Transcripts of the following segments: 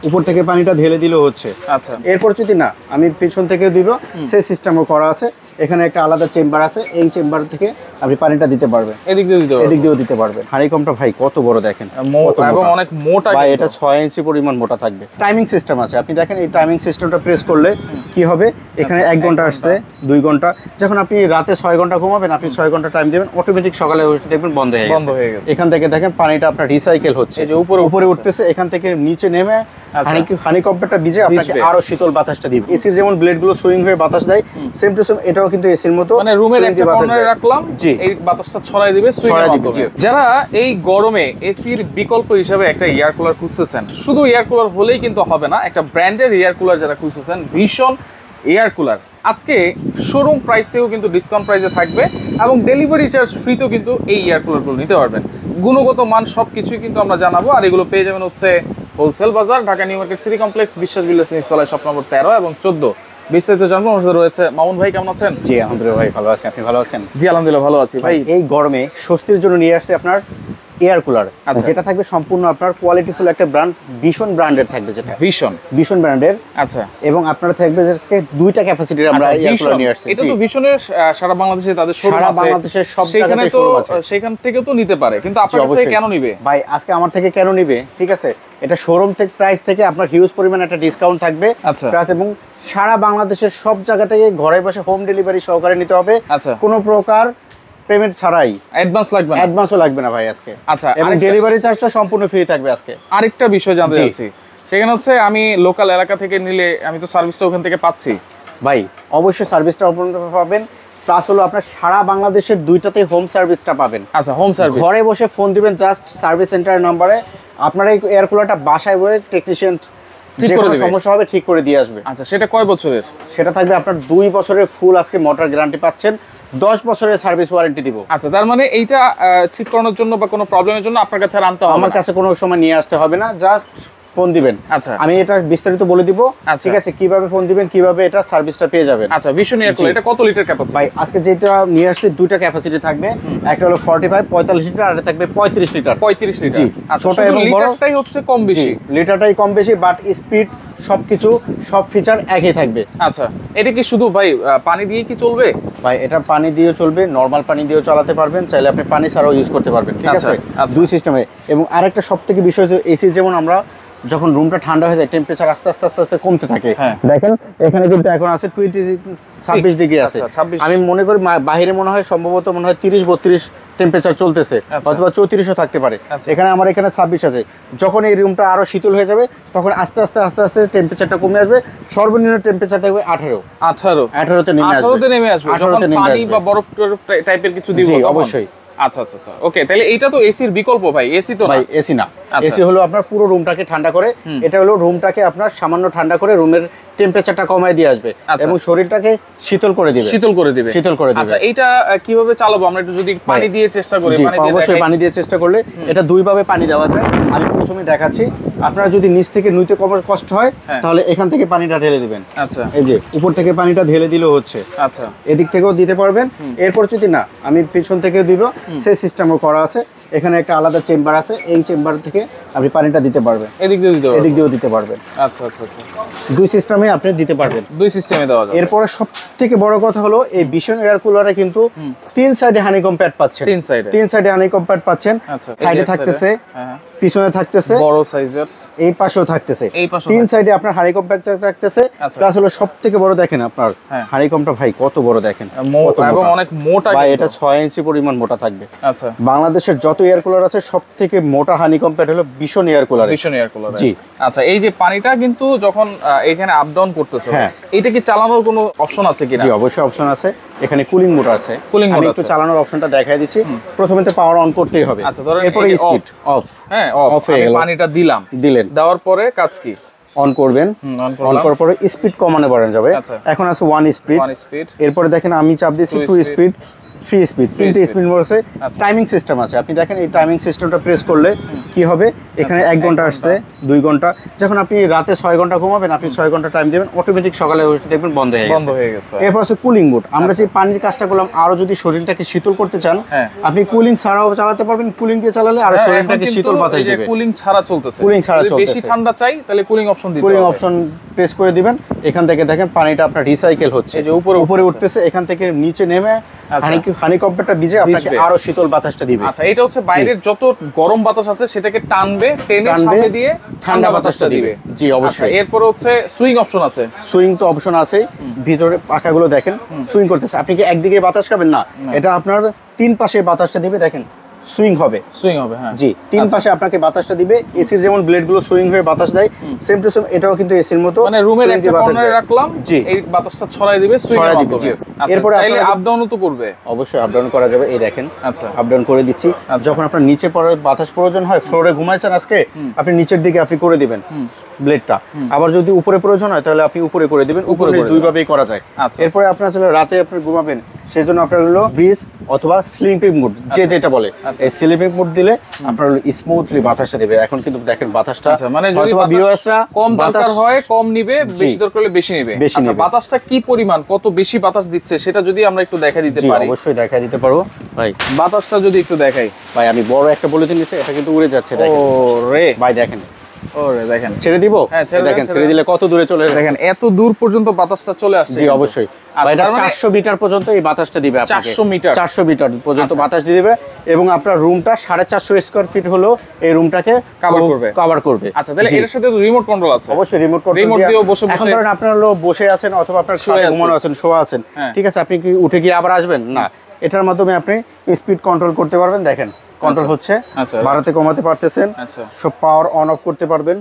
উপর থেকে পানিটা ঢেলে দিলেও হচ্ছে। আচ্ছা, এরপর যদি না আমি পেছন থেকে দিব, সেই সিস্টেমও করা আছে। এখানে একটা আলাদা চেম্বার আছে, এই চেম্বার থেকে আপনি পানিটা দিতে পারবেন, এদিক দিয়েও দিতে পারবেন। হানিকমটা ভাই কত বড় দেখেন, এবং অনেক মোটা, ভাই এটা 6 ইঞ্চি পরিমাণ মোটা থাকবে। টাইমিং সিস্টেম আছে, আপনি দেখেন এই টাইমিং সিস্টেমটা প্রেস করলে কি হবে, এখানে 1 ঘন্টা আসছে, 2 ঘন্টা। যখন আপনি রাতে 6 ঘন্টা ঘুমাবেন, আপনি 6 ঘন্টা টাইম দিবেন, অটোমেটিক সকালে দেখবেন বন্ধ হয়ে গেছে। এখান থেকে দেখেন পানিটা আপনার রিসাইকেল হচ্ছে, এই যে উপরে উঠতেছে, এখান থেকে নিচে নেমে হানিকমটা ভিজে আপনাকে আরো শীতল বাতাসটা দিবে। এসির যেমন ব্লেড গুলো সুইং হয়ে বাতাস দেয়, সেম টু সেম এটাও কিন্তু এসির মতো, মানে রুমের একটা কর্নারে রাখলাম, এই বাতাসটা ছড়াই দিবে সুইংয়ের মাধ্যমে। যারা এই গরমে এসির বিকল্প হিসেবে একটা এয়ার কুলার খুঁজতেছেন, শুধু এয়ার কুলার হলেই কিন্তু হবে না, একটা ব্র্যান্ডের এয়ার কুলার যারা খুঁজতেছেন, ভীষণ এয়ার কুলার আজকে শোরুম প্রাইস থেকেও কিন্তু ডিসকাউন্ট প্রাইসে থাকবে এবং ডেলিভারি চার্জ ফ্রিতেও কিন্তু এই এয়ার কুলারগুলো নিতে পারবেন। গুণগত মান সব কিছুই কিন্তু আমরা জানাবো, আর এগুলো পেয়ে যাবেন হচ্ছে হোলসেল বাজার, Dhaka new market city complex, বিশ্বাস বিল্ডার্স নিচতলায় শপ নম্বর 13 এবং 14। বিস্তারিত জানবো আমাদের রয়েছে মামুন ভাই। কেমন আছেন? জি আলহামদুলিল্লাহ ভাই, ভালো আছি, আপনি ভালো আছেন? জি আলহামদুলিল্লাহ ভালো আছি ভাই। এই গরমে স্বস্তির জন্য নিয়ে আসছে আপনার এয়ার কুলার, যেটা থাকবে সম্পূর্ণ আপনার কোয়ালিটিফুল একটা ব্র্যান্ড, ভীষণ ব্র্যান্ডের থাকবে, যেটা ভীষণ ব্র্যান্ডের। আচ্ছা, এবং আপনার থাকবে দুইটা ক্যাপাসিটির আমরা এয়ার কুলার নিয়ে আসছি। এটা তো ভীষণের সারা বাংলাদেশে তাদের শোরুম আছে, বাংলাদেশের সব জায়গাতে শোরুম আছে, সেখান থেকে তো নিতে পারে, কিন্তু আপনার কাছে কেন নিবে ভাই? আজকে আমার থেকে কেন নিবে, ঠিক আছে, এটা শোরুম থেকে প্রাইস থেকে আপনার হিউজ পরিমাণ একটা ডিসকাউন্ট থাকবে। আচ্ছা, এবং সারা বাংলাদেশের সব জায়গা থেকে ঘরে বসে হোম ডেলিভারি সহকারে নিতে হবে। আচ্ছা, কোনো প্রকার পেমেন্ট ছাড়াই, অ্যাডভান্সও লাগবে না ভাই আজকে। আচ্ছা, এবং ডেলিভারি চার্জটা সম্পূর্ণ ফ্রি থাকবে আজকে। আরেকটা বিষয় জানতে চাচ্ছি, সেখানে হচ্ছে আমি লোকাল এলাকা থেকে নিলে আমি তো সার্ভিসটা ওখান থেকে পাচ্ছি ভাই, অবশ্যই সার্ভিসটা আপনারা পাবেন। প্লাস হলো আপনার সারা বাংলাদেশের দুইটাতেই হোম সার্ভিসটা পাবেন। আচ্ছা, হোম সার্ভিস, ঘরে বসে ফোন দিবেন জাস্ট সার্ভিস সেন্টারের নম্বরে, আপনার এই এয়ার কুলারটা বাসায় বসে টেকনিশিয়ান ঠিক করে দিবে, সমস্যা হবে ঠিক করে দিয়ে আসবে। আচ্ছা, সেটা কয় বছরের? সেটা থাকবে আপনার 2 বছরের ফুল আজকে মোটর গ্যারান্টি পাচ্ছেন, 10 বছরের সার্ভিস ওয়ারেন্টি দিব। আচ্ছা, তার মানে এইটা ঠিক করানোর জন্য বা কোনো প্রবলেমের জন্য আপনার কাছে আনতে হবে না? আমার কাছে কোনো সময় নিয়ে আসতে হবে না, জাস্ট ফোন দিবেন। আচ্ছা, আমি এটা বিস্তারিত বলে দিব, ঠিক আছে, কিভাবে ফোন দিবেন, কিভাবে এটা সার্ভিসটা পেয়ে যাবেন। আচ্ছা, ভীষণ এয়ার কুলার, এটা কত লিটার ক্যাপাসিটি? ভাই আজকে যেটা নিয়ে আসছে দুইটা ক্যাপাসিটি থাকবে, একটা হলো 45 লিটার, আর একটা থাকবে 35 লিটার। 35 লিটার, জি। ছোট এবং বড় লিটারটাই হচ্ছে কম বেশি, লিটারটাই কম বেশি, বাট স্পিড সবকিছু সব ফিচার একই থাকবে। আচ্ছা, এটা কি শুধু ভাই পানি দিয়ে কি চলবে? ভাই এটা পানি দিয়েও চলবে, নরমাল পানি দিয়েও চালাতে পারবেন, চাইলে আপনি পানি ছাড়াও ইউজ করতে পারবেন, ঠিক আছে, দুই সিস্টেমে। এবং আরেকটা সবথেকে বিষয় হচ্ছে এসি, যেমন আমরা যখন রুমটা ঠান্ডা হয়ে যায়, টেম্পারেচার আস্তে আস্তে আস্তে আস্তে কমতে থাকে। দেখেন এখানে কিন্তু এখন আছে 26 ডিগ্রি আছে। আমি মনে করি বাইরে মনে হয় সম্ভবত 30-32 টেম্পারেচার চলতেছে, অথবা 34ও থাকতে পারে। এখানে আমার এখানে 26 আছে। যখন এই রুমটা আরো শীতল হয়ে যাবে, তখন আস্তে আস্তে আস্তে আস্তে টেম্পারেচারটা কমে আসবে, সর্বনিম্ন টেম্পারেচার থাকবে 18তে নেমে আসবে। যখন পানি বা বরফ টাইপের কিছু দিব, অবশ্যই। আচ্ছা আচ্ছা আচ্ছা, ওকে, তাহলে এইটা তো এসির বিকল্প ভাই। এসি তো ভাই এসি না, এসি হলো আপনার পুরো রুমটাকে ঠান্ডা করে, এটা হলো রুমটাকে আপনার সামান্য ঠান্ডা করে রুমের টেম্পারেচারটা কমায় দিয়ে আসবে এবং শরীরটাকে শীতল করে দিবে। আচ্ছা, এটা কিভাবে চালাবো আমরা একটু যদি পানি দিয়ে চেষ্টা করি? অবশ্যই পানি দিয়ে চেষ্টা করলে এটা দুই ভাবে পানি দেওয়া যায়। আমি প্রথমে দেখাচ্ছি, আপনারা যদি নিচ থেকে নুইতে কষ্ট হয়, তাহলে এখান থেকে পানিটা ঢেলে দিবেন। আচ্ছা, এই যে উপর থেকে পানিটা ঢেলে দিলেও হচ্ছে। আচ্ছা, এদিক থেকেও দিতে পারবেন। এরপর যদি না আমি পিছন থেকে দিব, সেই সিস্টেমও করা আছে। এখানে একটা আলাদা চেম্বার আছে, এই চেম্বার থেকে আপনি পানিটা দিতে পারবেন, এদিক দিয়েও দিতে পারবেন। আচ্ছা আচ্ছা আচ্ছা, দুই সিস্টেমে আপনি দিতে পারবেন, দুই সিস্টেমে দেওয়া যাবে। এরপরে সবথেকে বড় কথা হলো এই ভীষণ এয়ার কুলারে কিন্তু 3 সাইডে হানিকম প্যাড পাচ্ছেন। 3 সাইডে হানিকম প্যাড পাচ্ছেন। সাইডে থাকতেছে, পিছনে থাকতেছে, বড় সাইজের, এই পাশেও থাকতেছে, 3 সাইডে আপনার হানিকম প্যাড থাকতেছে। প্লাস হলো সবথেকে বড় দেখেন আপনার হানিকমটা ভাই কত বড় দেখেন, এবং অনেক মোটা, ভাই এটা 6 ইঞ্চি পরিমাণ মোটা থাকবে। আচ্ছা, বাংলাদেশের যত এয়ার কুলার আছে সবথেকে মোটা হানিকম প্যাড হলো ভীষণ এয়ার কুলার। জি। আচ্ছা, এই যে পানিটা কিন্তু যখন এখানে আপ ডাউন করতেছে, এটা কি চালানোর কোনো অপশন আছে কিনা? জি অবশ্যই অপশন আছে, এখানে কুলিং মোড আছে। আমি একটু চালানোর অপশনটা দেখাই দিচ্ছি। প্রথমে তো পাওয়ার অন করতেই হবে। আচ্ছা, ধরেন এরপরে স্পিড অফ, অফ হয়ে গেল, পানিটা দিলেন, দেওয়ার পরে কাজ কি? অন করবেন, অন করার পরে স্পিড কমানো বাড়ানো যাবে। এখন আছে 1 স্পিড, এরপরে দেখেন আমি চাপ দিচ্ছি 2 স্পিড, 3 স্পিড, 3টে স্পিড মোড আছে, টাইমিং সিস্টেম আছে। আপনি দেখেন এই টাইমিং সিস্টেমটা প্রেস করলে কি হবে, এখানে 1 ঘন্টা আসছে, 2 ঘন্টা। যখন আপনি রাতে 6 ঘন্টা ঘুমাবেন, আপনি 6 ঘন্টা টাইম দিবেন, অটোমেটিক সকালে উঠে দেখবেন বন্ধ হয়ে গেছে। এরপর আছে কুলিং মোড। আমরা যে পানির কাজটা করলাম, আরো যদি শরীরটাকে শীতল করতে চান, আপনি কুলিং ছাড়াও চালাতে পারবেন। কুলিং দিয়ে চালালে আরো শরীরটাকে শীতল বাতাস দিবে। কুলিং ছাড়া চলতেছে, কুলিং ছাড়া চলতেছে। বেশি ঠান্ডা চাই তাহলে কুলিং অপশন দিতে হবে। কুলিং অপশন প্রেস করে দিবেন, এখান থেকে দেখেন পানিটা আপনার রিসাইকেল হচ্ছে, এই যে উপরে উঠতেছে, এখান থেকে নিচে নেমে হানিকম্বটা ভিজে আপনাকে আরো শীতল বাতাসটা দিবে। আচ্ছা, এটা হচ্ছে বাইরের যত গরম বাতাস আছে সেটাকে টানবে, টেনে সামনে দিয়ে ঠান্ডা বাতাসটা দিবে। জি অবশ্যই। এরপর হচ্ছে সুইং অপশন আছে। সুইং তো অপশন আছে, ভিতরে পাখাগুলো দেখেন সুইং করতেছে। আপনি কি একদিকে বাতাস খাবেন না, এটা আপনার 3 পাশে বাতাসটা দিবে, দেখেন সুইং হবে। হ্যাঁ জি, 3 পাশে আপনাকে বাতাসটা দিবে। এসির যেমন ব্লেড গুলো সুইং হয়ে বাতাস দেয়, সেম টু সেম এটাও কিন্তু এসির মতো, মানে রুমের একটা কর্নারে রাখলাম, এই বাতাসটা ছড়াই দিবে, সুইং এর মাধ্যমে। এরপর চাইলে আপ ডাউনও তো করবে। অবশ্যই আপ ডাউন করা যাবে, এই দেখেন। আচ্ছা, আপ ডাউন করে দিচ্ছি। যখন আপনার নিচে পড়ে বাতাস প্রয়োজন হয়, ফ্লোরে ঘুমাইছেন আজকে, আপনি নিচের দিকে আপনি করে দিবেন ব্লেডটা। আবার যদি উপরে প্রয়োজন হয় তাহলে আপনি উপরে করে দিবেন। উপরে দুই ভাবেই করা যায়। এরপরে আপনার আসলে রাতে আপনি ঘুমাবেন, সেজন্য আপনার হলো ব্রিজ অথবা স্লিপিং মোড, যেটা বলে, এই স্লিপিং মোড দিলে আপনার হলো স্মুথলি বাতাসটা দিবে। এখন কিন্তু দেখেন বাতাসটা, মানে যদি ভিউয়ার্সরা কম দরকার হয় কম নিবে, বেশি দরকার হলে বেশি নিবে। আচ্ছা, বাতাসটা কি পরিমাণ, কত বেশি বাতাস দিচ্ছে সেটা যদি আমরা একটু দেখা দিতে পারি। অবশ্যই দেখা দিতে পারবো ভাই। বাতাসটা যদি একটু দেখাই ভাই, আমি বড় একটা বলে দিচ্ছি, এটা কিন্তু উড়ে যাচ্ছে, দেখেন। ওরে ভাই দেখেন, ওরে দেখেন, ছেড়ে দিব, দেখেন ছেড়ে দিলে কত দূরে চলে যাচ্ছে, দেখেন এত দূর পর্যন্ত বাতাসটা চলে আসছে। জি অবশ্যই। এটা 400 মিটার পর্যন্ত এই বাতাসটা দিবে আপনাকে। 400 মিটার পর্যন্ত বাতাস দিবে, এবং আপনার রুমটা 450 স্কয়ার ফিট হলো এই রুমটাকে কভার করবে। আচ্ছা, তাহলে এর সাথে তো রিমোট কন্ট্রোল আছে। অবশ্যই রিমোট দিয়েও বসে এখন ধরেন আপনারা হলো বসে আছেন অথবা আপনার খাটে ঘুমানো আছেন, শোয়া আছেন, ঠিক আছে, আপনি কি উঠে গিয়ে আবার আসবেন না, এটার মাধ্যমে আপনি স্পিড কন্ট্রোল করতে পারবেন। দেখেন কন্ট্রোল হচ্ছে, বাড়াতে কমাতে পারতেছেন, সব পাওয়ার অন অফ করতে পারবেন,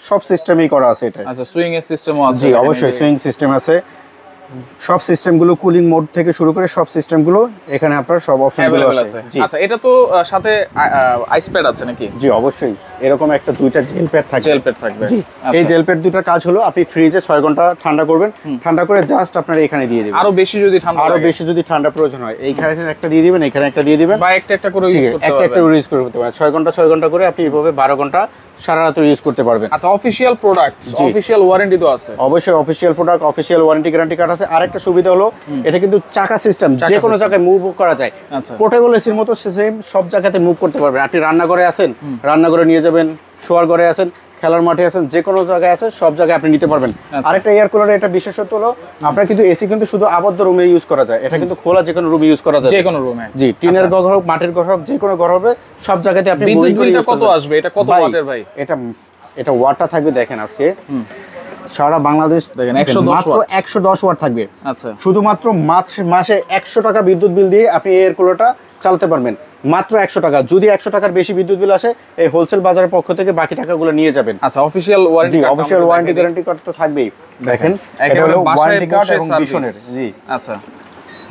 সব সিস্টেমই করা আছে এটা। আচ্ছা, সুইং এর সিস্টেমও আছে। জি অবশ্যই, সুইং সিস্টেম আছে। সব সিস্টেমগুলো, কুলিং মোড থেকে শুরু করে সব সিস্টেমগুলো এখানে আপনার সব অপশনগুলো আছে। আচ্ছা, এটা তো সাথে আইস প্যাড আছে নাকি? জি অবশ্যই, এরকম একটা দুইটা জেল প্যাড থাকবে। জি, এই জেল প্যাড দুটার কাজ হলো আপনি ফ্রিজে 6 ঘন্টা ঠান্ডা করবেন, ঠান্ডা করে জাস্ট আপনার এখানে দিয়ে দিবেন। আরো বেশি যদি ঠান্ডা প্রয়োজন হয়, এইখানে একটা দিয়ে দিবেন, এখানে একটা দিয়ে দিবেন, বা একটা করে ইউজ করতে পারবেন। একটা ইউজ করতে পারবেন। 6 ঘন্টা করে আপনি এইভাবে 12 ঘন্টা সারা রাত ইউজ করতে পারবেন। আচ্ছা, অফিশিয়াল প্রোডাক্ট, অফিশিয়াল ওয়ারেন্টি তো আছে। অবশ্যই official product, official warranty guarantee card আছে। আরেকটা সুবিধা হলো এটা কিন্তু চাকা সিস্টেম, যে কোনো জায়গায় মুভ করা যায়। পোর্টেবল এসির মতো সেম সব জায়গাতে মুভ করতে পারবেন। আপনি রান্নাঘরে আছেন, রান্নাঘরে নিয়ে যাবেন, শোয়ার ঘরে আছেন, খেলার মাঠে আছেন, যে কোনো জায়গায় আছে সব জায়গায় আপনি নিতে পারবেন। আরেকটা এয়ার কুলারের একটা বিশেষত্ব হলো আপনার কিন্তু এসি কিন্তু শুধু আবদ্ধ রুমে ইউজ করা যায়, এটা কিন্তু খোলা যে কোনো রুমে ইউজ করা যায়, যে কোনো রুমে। জি, টিনের ঘর হোক, মাটির ঘর হোক, যে কোনো ঘর হবে, সব জায়গাতে আপনি বিদ্যুৎ বিলটা কত আসবে, এটা কত ওয়াটের ভাই? এটা ওয়াটটা থাকবে, দেখেন আজকে সারা বাংলাদেশ দেখেন 110 ওয়াট থাকবে। আচ্ছা, শুধুমাত্র মাসে 100 টাকা বিদ্যুৎ বিল দিয়ে আপনি এয়ার কুলারটা চালাতে পারবেন, মাত্র 100 টাকা। যদি 100 টাকার বেশি বিদ্যুৎ বিল আসে, এই হোলসেল বাজারের পক্ষ থেকে বাকি টাকাগুলো নিয়ে যাবেন। আচ্ছা, অফিশিয়াল ওয়ারেন্টি গ্যারান্টি কার্ড তো থাকবেই। দেখেন এটা হলো ওয়ারেন্টি কার্ড এবং বিশনের। জি আচ্ছা,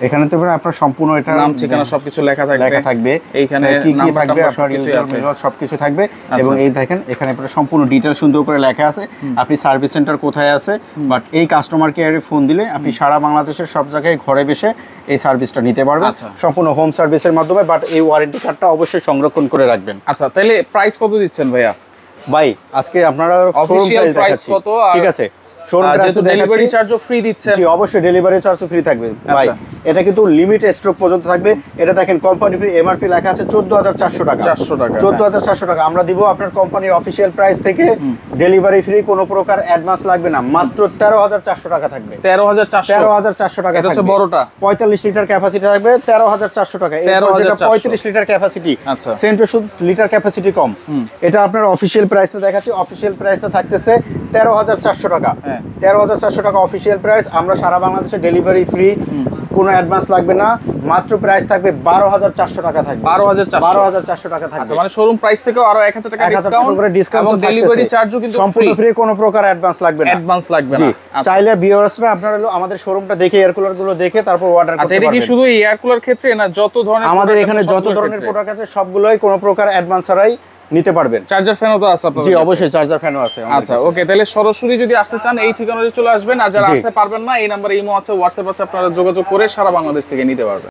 এখানে তো আপনার সম্পূর্ণ এটা নাম ঠিকানা সবকিছু লেখা থাকবে। এইখানে কি কি থাকবে, আপনার ইউজার ম্যানুয়াল সবকিছু থাকবে। এবং এই দেখেন এখানে আপনার সম্পূর্ণ ডিটেইলস সুন্দর করে লেখা আছে, আপনি সার্ভিস সেন্টার কোথায় আছে, বাট এই কাস্টমার কেয়ারে ফোন দিলে আপনি সারা বাংলাদেশের সব জায়গায় ঘরে বসে এই সার্ভিসটা নিতে পারবেন, সম্পূর্ণ হোম সার্ভিসের মাধ্যমে। বাট এই ওয়ারেন্টি কার্ডটা অবশ্যই সংরক্ষণ করে রাখবেন। আচ্ছা, তাহলে প্রাইস কত দিচ্ছেন ভাইয়া? ভাই আজকে আপনারা অফিশিয়াল প্রাইস কত? ঠিক আছে, ডেলিভারি চার্জও ফ্রি দিচ্ছেন? জি অবশ্যই, ডেলিভারি চার্জও ফ্রি থাকবে ভাই। এটা কিন্তু লিমিট স্টক পর্যন্ত থাকবে। এটা দেখেন কোম্পানি ফ্রি এমআরপি লেখা আছে 14400 টাকা। 14400 টাকা আমরা দিব আপনার কোম্পানির অফিশিয়াল প্রাইস থেকে। ডেলিভারি ফ্রি, কোনো প্রকার অ্যাডভান্স লাগবে না, মাত্র 13400 টাকা থাকবে। 13400 টাকা। এটা হচ্ছে বড়টা, 45 লিটার ক্যাপাসিটি থাকবে, 13400 টাকা। এরপর যেটা 35 লিটার ক্যাপাসিটি, সেন্ট্রো শুধু লিটার ক্যাপাসিটি কম, এটা আপনার অফিশিয়াল প্রাইসটা দেখাচ্ছি। অফিশিয়াল প্রাইসটা থাকতেছে 13400 টাকা। 13400 টাকা অফিশিয়াল প্রাইস। আমরা সারা বাংলাদেশে ডেলিভারি ফ্রি, কোনো অ্যাডভান্স লাগবে না, মাত্র প্রাইস থাকবে 12400 টাকা থাকবে। 12400 টাকা থাকবে। আচ্ছা, মানে শোরুম প্রাইস থেকে আরো 1000 টাকা ডিসকাউন্ট এবং ডেলিভারি চার্জও কিন্তু সম্পূর্ণ ফ্রি, কোনো প্রকার অ্যাডভান্স লাগবে না। জি, চাইলে ভিউয়ার্সরা আপনারা আমাদের শোরুমটা দেখে, এয়ার কুলার গুলো দেখে তারপর অর্ডার করতে পারবেন। আচ্ছা, এটা কি শুধু এয়ার কুলার ক্ষেত্রে না, যত ধরনের আমাদের এখানে যত ধরনের প্রোডাক্ট আছে সবগুলোই কোনো প্রকার অ্যাডভান্স ছাড়াই নিতে পারবেন। চার্জার ফ্যানও তো আছে আপনাদের? জি অবশ্যই, চার্জার ফ্যানও আছে। আচ্ছা, ওকে, তাহলে সরাসরি যদি আসতে চান এই ঠিকানায় চলে আসবেন, আর যারা আসতে পারবেন না এই নম্বরে ইমো আছে, হোয়াটসঅ্যাপ আছে, আপনারা যোগাযোগ করে সারা বাংলাদেশ থেকে নিতে পারবেন।